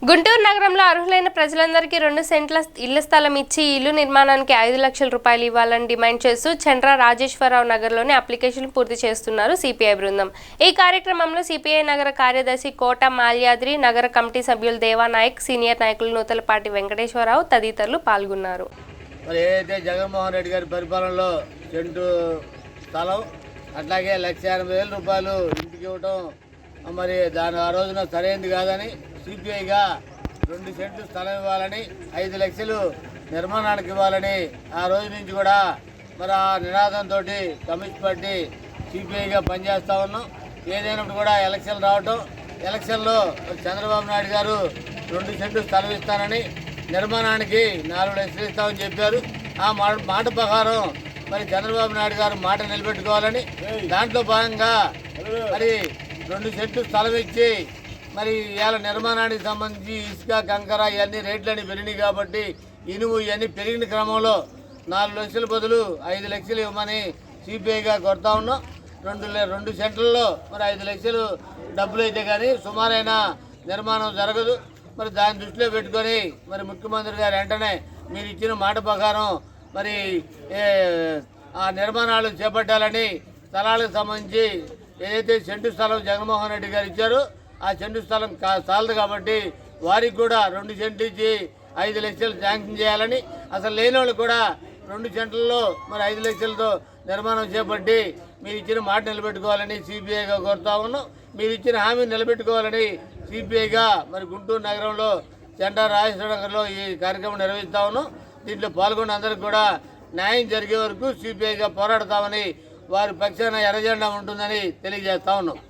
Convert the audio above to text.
గుంటూరు నగరంలో అర్హులైన ప్రజలందరికీ 2 సెంట్ల ఇళ్ల స్థలం ఇచ్చి ఇల్లు నిర్మాణానికి 5 లక్షల రూపాయలు ఇవ్వాలని డిమాండ్ చేస్తూ చంద్ర రాజేశ్వరరావు నగర్లోని అప్లికేషన్ పూర్తి చేస్తున్నారు సిపిఐ బృందం. ఈ కార్యక్రమంలో సిపిఐ నగర కార్యదర్శి కోట మాల్యాద్రి, నగర కమిటీ సభ్యులు దేవానాయక్, సీనియర్ నాయకులు నూతలపాటి వెంకటేశ్వరరావు తదితరులు పాల్గొన్నారు. మరి ఏదైతే జగన్మోహన్ రెడ్డి గారి పరిపాలనలో సెంటు స్థలం అట్లాగే 1,80,000 రూపాయలు ఇంటికి ఇవ్వటం మరి దాని ఆ రోజున సరైనది కాదని సిపిఐగా 2 సెంట్లు స్థలం ఇవ్వాలని 5 లక్షలు నిర్మాణానికి ఇవ్వాలని ఆ రోజు నుంచి కూడా మరి ఆ నినాదంతో కమ్యూనిస్ట్ పార్టీ సిపిఐగా పనిచేస్తూ ఉన్నాం. ఏదైనప్పుడు కూడా ఎలక్షన్లు రావటం, ఎలక్షన్లో చంద్రబాబు నాయుడు గారు 2 సెంట్లు స్థలం ఇస్తానని నిర్మాణానికి 4 లక్షలు ఇస్తామని చెప్పారు. ఆ మాట ప్రకారం మరి చంద్రబాబు నాయుడు గారు మాట నిలబెట్టుకోవాలని దాంట్లో భాగంగా మరి 2 సెంట్లు స్థలం ఇచ్చి మరి ఇవాళ నిర్మాణానికి సంబంధించి ఇసుక, కంకర ఇవన్నీ రేట్లన్నీ పెరిగినాయి కాబట్టి ఇనుము ఇవన్నీ పెరిగిన క్రమంలో 4 లక్షల బదులు 5 లక్షలు ఇవ్వమని సిపిఐగా కొడతా ఉన్నాం. 2 సెంట్లలో మరి 5 లక్షలు డబ్బులు అయితే కానీ సుమారైన నిర్మాణం జరగదు. మరి దాన్ని దృష్టిలో పెట్టుకొని మరి ముఖ్యమంత్రి గారు వెంటనే మీరు ఇచ్చిన మాట ప్రకారం మరి ఆ నిర్మాణాలు చేపట్టాలని స్థలాలకు సంబంధించి ఏదైతే సెంటు స్థలం జగన్మోహన్ రెడ్డి గారు ఇచ్చారో ఆ సెంటు స్థలం చాలదు కాబట్టి వారికి కూడా 2 సెంట్లు ఇచ్చి 5 లక్షలు శాంక్షన్ చేయాలని, అసలు లేని వాళ్ళు కూడా 2 సెంట్లలో మరి 5 లక్షలతో నిర్మాణం చేపట్టి మీరు ఇచ్చిన మాట నిలబెట్టుకోవాలని సిపిఐగా కోరుతా ఉన్నాం. మీరు ఇచ్చిన హామీని నిలబెట్టుకోవాలని సిపిఐగా మరి గుంటూరు నగరంలో చంద్ర రాజేశ్వర నగర్లో ఈ కార్యక్రమం నిర్వహిస్తా ఉన్నాం. దీంట్లో పాల్గొన్న అందరికి కూడా న్యాయం జరిగే వరకు సిపిఐగా పోరాడతామని, వారి పక్షాన ఎర్రజెండా ఉంటుందని తెలియజేస్తా ఉన్నాం.